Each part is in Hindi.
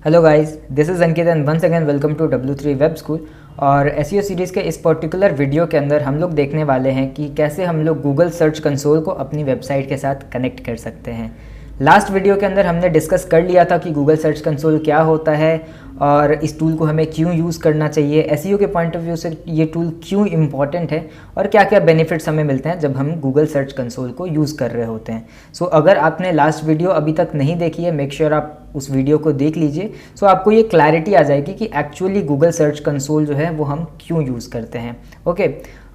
Hello guys, this is Ankit and once again welcome to W3 web school. और एसईओ सीरीज़ के इस पर्टिकुलर वीडियो के अंदर हम लोग देखने वाले हैं कि कैसे हम लोग गूगल सर्च कंसोल को अपनी वेबसाइट के साथ कनेक्ट कर सकते हैं। लास्ट वीडियो के अंदर हमने डिस्कस कर लिया था कि गूगल सर्च कंसोल क्या होता है और इस टूल को हमें क्यों यूज़ करना चाहिए, एसईओ के पॉइंट ऑफ व्यू से ये टूल क्यों इम्पॉर्टेंट है और क्या क्या बेनिफिट्स हमें मिलते हैं जब हम गूगल सर्च कंसोल को यूज़ कर रहे होते हैं। सो अगर आपने लास्ट वीडियो अभी तक नहीं देखी है, मेक श्योर आप उस वीडियो को देख लीजिए। सो आपको ये क्लैरिटी आ जाएगी कि एक्चुअली गूगल सर्च कंसोल जो है वो हम क्यों यूज़ करते हैं। ओके,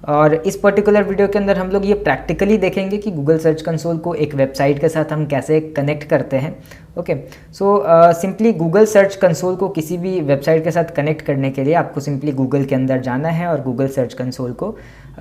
और इस पर्टिकुलर वीडियो के अंदर हम लोग ये प्रैक्टिकली देखेंगे कि गूगल सर्च कंसोल को एक वेबसाइट के साथ हम कैसे कनेक्ट करते हैं। Okay, so simply Google search console को किसी भी वेबसाइट के साथ कनेक्ट करने के लिए आपको सिंपली गूगल के अंदर जाना है और गूगल सर्च कंसोल को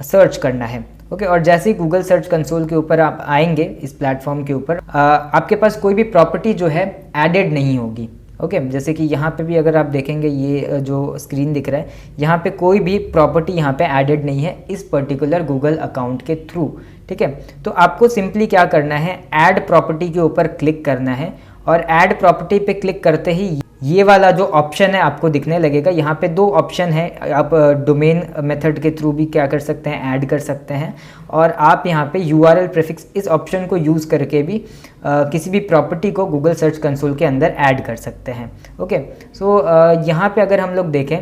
सर्च करना है। ओके, और जैसे ही गूगल सर्च कंसोल के ऊपर आप आएंगे, इस प्लेटफॉर्म के ऊपर आपके पास कोई भी प्रॉपर्टी जो है एडेड नहीं होगी। ओके, जैसे कि यहाँ पे भी अगर आप देखेंगे, ये जो स्क्रीन दिख रहा है, यहाँ पे कोई भी प्रॉपर्टी यहाँ पे एडेड नहीं है इस पर्टिकुलर गूगल अकाउंट के थ्रू। ठीक है, तो आपको सिंपली क्या करना है, ऐड प्रॉपर्टी के ऊपर क्लिक करना है और ऐड प्रॉपर्टी पे क्लिक करते ही ये वाला जो ऑप्शन है आपको दिखने लगेगा। यहाँ पे दो ऑप्शन है, आप डोमेन मेथड के थ्रू भी क्या कर सकते हैं, ऐड कर सकते हैं, और आप यहाँ पे URL प्रीफिक्स इस ऑप्शन को यूज़ करके भी किसी भी प्रॉपर्टी को गूगल सर्च कंसोल के अंदर ऐड कर सकते हैं। ओके, सो यहाँ पे अगर हम लोग देखें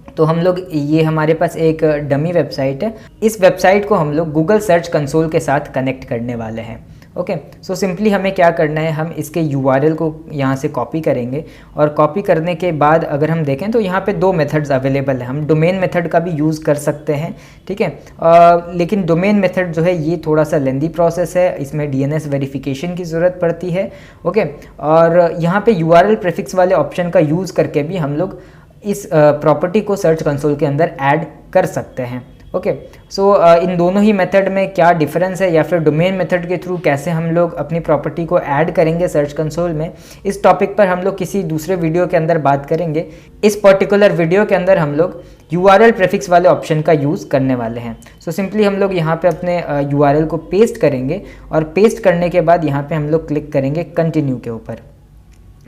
तो हम लोग, ये हमारे पास एक डमी वेबसाइट है, इस वेबसाइट को हम लोग गूगल सर्च कंसोल के साथ कनेक्ट करने वाले हैं। ओके, सो सिंपली हमें क्या करना है, हम इसके URL को यहाँ से कॉपी करेंगे और कॉपी करने के बाद अगर हम देखें तो यहाँ पे दो मेथड्स अवेलेबल हैं। हम डोमेन मेथड का भी यूज़ कर सकते हैं, ठीक है, लेकिन डोमेन मेथड जो है ये थोड़ा सा लेंदी प्रोसेस है, इसमें DNS वेरिफिकेशन की ज़रूरत पड़ती है। ओके, और यहाँ पे URL प्रीफिक्स वाले ऑप्शन का यूज़ करके भी हम लोग इस प्रॉपर्टी को सर्च कंसोल के अंदर ऐड कर सकते हैं। ओके, सो इन दोनों ही मेथड में क्या डिफरेंस है, या फिर डोमेन मेथड के थ्रू कैसे हम लोग अपनी प्रॉपर्टी को ऐड करेंगे सर्च कंसोल में, इस टॉपिक पर हम लोग किसी दूसरे वीडियो के अंदर बात करेंगे। इस पर्टिकुलर वीडियो के अंदर हम लोग URL प्रीफिक्स वाले ऑप्शन का यूज़ करने वाले हैं। सो सिंपली हम लोग यहाँ पे अपने URL को पेस्ट करेंगे और पेस्ट करने के बाद यहाँ पे हम लोग क्लिक करेंगे कंटिन्यू के ऊपर।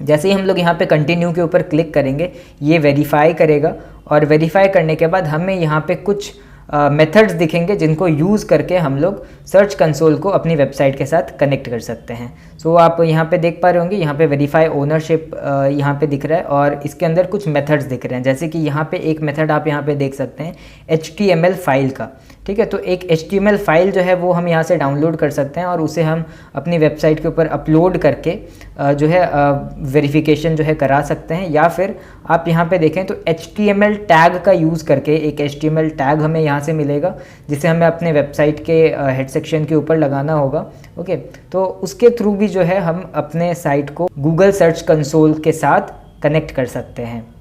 जैसे ही हम लोग यहाँ पे कंटिन्यू के ऊपर क्लिक करेंगे, ये वेरीफाई करेगा और वेरीफाई करने के बाद हमें यहाँ पे कुछ मेथड्स दिखेंगे जिनको यूज़ करके हम लोग सर्च कंसोल को अपनी वेबसाइट के साथ कनेक्ट कर सकते हैं। सो आप यहाँ पे देख पा रहे होंगे, यहाँ पे वेरीफाई ओनरशिप यहाँ पे दिख रहा है और इसके अंदर कुछ मेथड्स दिख रहे हैं। जैसे कि यहाँ पे एक मेथड आप यहाँ पे देख सकते हैं HTML फाइल का। ठीक है, तो एक HTML फाइल जो है वो हम यहाँ से डाउनलोड कर सकते हैं और उसे हम अपनी वेबसाइट के ऊपर अपलोड करके जो है वेरिफिकेशन जो है करा सकते हैं। या फिर आप यहाँ पे देखें तो HTML टैग का यूज़ करके एक HTML टैग हमें यहाँ से मिलेगा, जिसे हमें अपने वेबसाइट के हेड सेक्शन के ऊपर लगाना होगा। ओके, तो उसके थ्रू भी जो है हम अपने साइट को गूगल सर्च कंसोल के साथ कनेक्ट कर सकते हैं।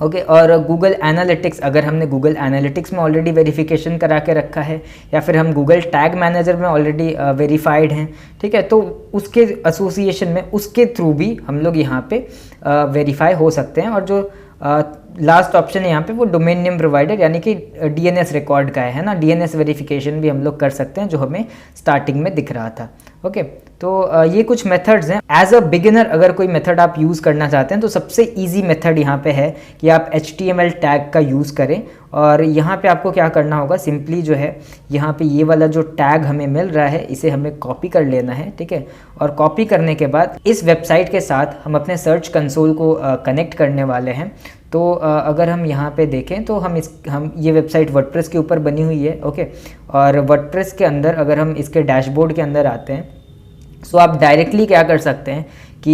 ओके, और गूगल एनालिटिक्स, अगर हमने गूगल एनालिटिक्स में ऑलरेडी वेरिफिकेशन करा के रखा है या फिर हम गूगल टैग मैनेजर में ऑलरेडी वेरीफाइड हैं, ठीक है, तो उसके एसोसिएशन में उसके थ्रू भी हम लोग यहाँ पे वेरीफाई हो सकते हैं। और जो लास्ट ऑप्शन है यहाँ पे वो डोमेन नेम प्रोवाइडर यानी कि DNS रिकॉर्ड का है ना, DNS वेरिफिकेशन भी हम लोग कर सकते हैं, जो हमें स्टार्टिंग में दिख रहा था। ओके, तो ये कुछ मेथड्स हैं। एज अ बिगिनर अगर कोई मेथड आप यूज़ करना चाहते हैं तो सबसे इजी मेथड यहाँ पे है कि आप HTML टैग का यूज़ करें। और यहाँ पे आपको क्या करना होगा, सिंपली जो है यहाँ पे ये वाला जो टैग हमें मिल रहा है इसे हमें कॉपी कर लेना है। ठीक है, और कॉपी करने के बाद इस वेबसाइट के साथ हम अपने सर्च कंसोल को कनेक्ट करने वाले हैं। तो अगर हम यहाँ पे देखें तो हम ये वेबसाइट वर्डप्रेस के ऊपर बनी हुई है। ओके, और वर्डप्रेस के अंदर अगर हम इसके डैशबोर्ड के अंदर आते हैं, सो आप डायरेक्टली क्या कर सकते हैं कि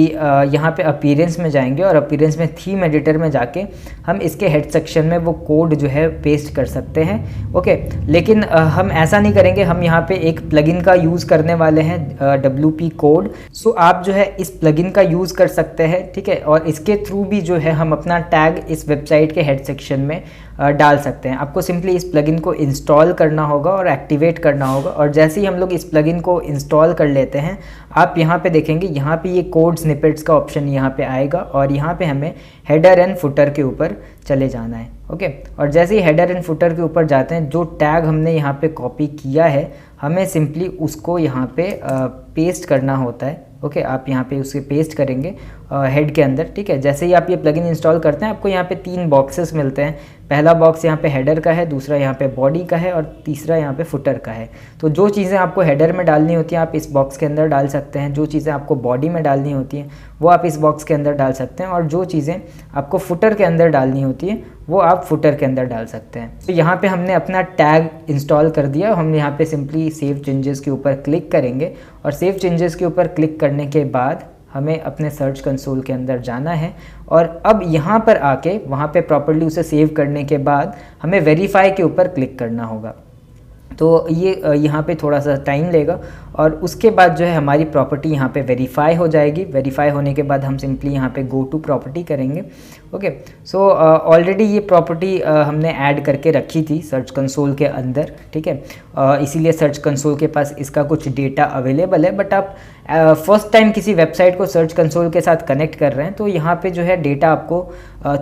यहाँ पे अपीयरेंस में जाएंगे और अपीयरेंस में थीम एडिटर में जाके हम इसके हेड सेक्शन में वो कोड जो है पेस्ट कर सकते हैं। ओके, लेकिन हम ऐसा नहीं करेंगे, हम यहाँ पे एक प्लगइन का यूज़ करने वाले हैं, WP कोड। सो आप जो है इस प्लगइन का यूज़ कर सकते हैं, ठीक है, और इसके थ्रू भी जो है हम अपना टैग इस वेबसाइट के हेड सेक्शन में डाल सकते हैं। आपको सिंपली इस प्लगइन को इंस्टॉल करना होगा और एक्टिवेट करना होगा, और जैसे ही हम लोग इस प्लगइन को इंस्टॉल कर लेते हैं, आप यहाँ पे देखेंगे यहाँ पे ये कोड स्निपेट्स का ऑप्शन यहाँ पे आएगा और यहाँ पे हमें हेडर एंड फुटर के ऊपर चले जाना है। ओके, और जैसे ही हेडर एंड फुटर के ऊपर जाते हैं, जो टैग हमने यहाँ पे कॉपी किया है हमें सिंपली उसको यहाँ पे पेस्ट करना होता है। ओके, आप यहाँ पे उसे पेस्ट करेंगे हेड के अंदर, ठीक है। जैसे ही आप ये प्लगइन इंस्टॉल करते हैं आपको यहाँ पे 3 बॉक्सेस मिलते हैं। पहला बॉक्स यहाँ पे हेडर का है, दूसरा यहाँ पे बॉडी का है और तीसरा यहाँ पे फुटर का है। तो जो चीज़ें आपको हेडर में डालनी होती हैं आप इस बॉक्स के अंदर डाल सकते हैं, जो चीज़ें आपको बॉडी में डालनी होती हैं वो आप इस बॉक्स के अंदर डाल सकते हैं, और जो चीज़ें आपको फुटर के अंदर डालनी होती हैं वो आप फुटर के अंदर डाल सकते हैं। तो यहाँ पे हमने अपना टैग इंस्टॉल कर दिया। हम यहाँ पे सिंपली सेव चेंजेस के ऊपर क्लिक करेंगे, और सेव चेंजेस के ऊपर क्लिक करने के बाद हमें अपने सर्च कंसोल के अंदर जाना है, और अब यहाँ पर आके वहाँ पे प्रॉपर्ली उसे सेव करने के बाद हमें वेरीफाई के ऊपर क्लिक करना होगा। तो ये यहाँ पे थोड़ा सा टाइम लेगा, और उसके बाद जो है हमारी प्रॉपर्टी यहाँ पे वेरीफाई हो जाएगी। वेरीफाई होने के बाद हम सिंपली यहाँ पे गो टू प्रॉपर्टी करेंगे। ओके, सो ऑलरेडी ये प्रॉपर्टी हमने ऐड करके रखी थी सर्च कंसोल के अंदर, ठीक है। इसीलिए सर्च कंसोल के पास इसका कुछ डेटा अवेलेबल है। बट आप फर्स्ट टाइम किसी वेबसाइट को सर्च कंसोल के साथ कनेक्ट कर रहे हैं तो यहाँ पे जो है डेटा आपको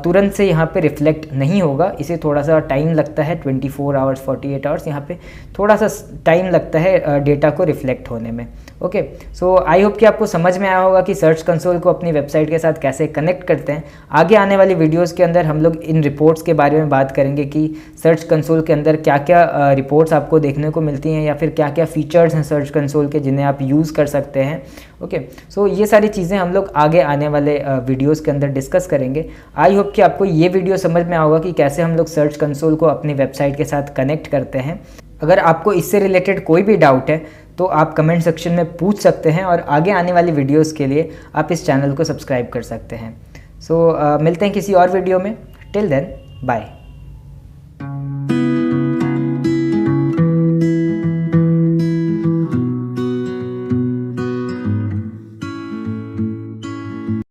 तुरंत से यहाँ पे रिफ्लेक्ट नहीं होगा। इसे थोड़ा सा टाइम लगता है, 24 आवर्स 48 आवर्स यहाँ पे थोड़ा सा टाइम लगता है डेटा को रिफ्लेक्ट होने में। ओके, सो आई होप कि आपको समझ में आया होगा कि सर्च कंसोल को अपनी वेबसाइट के साथ कैसे कनेक्ट करते हैं। आगे आने वाली वीडियोस के अंदर हम लोग इन रिपोर्ट्स के बारे में बात करेंगे कि सर्च कंसोल के अंदर क्या क्या रिपोर्ट्स आपको देखने को मिलती हैं, या फिर क्या क्या फीचर्स हैं सर्च कंसोल के जिन्हें आप यूज़ कर सकते हैं। ओके, सो ये सारी चीज़ें हम लोग आगे आने वाले वीडियोज़ के अंदर डिस्कस करेंगे। आई होप कि आपको ये वीडियो समझ में आया होगा कि कैसे हम लोग सर्च कंसोल को अपनी वेबसाइट के साथ कनेक्ट करते हैं। अगर आपको इससे रिलेटेड कोई भी डाउट है तो आप कमेंट सेक्शन में पूछ सकते हैं, और आगे आने वाली वीडियोस के लिए आप इस चैनल को सब्सक्राइब कर सकते हैं। सो मिलते हैं किसी और वीडियो में। Till then, bye.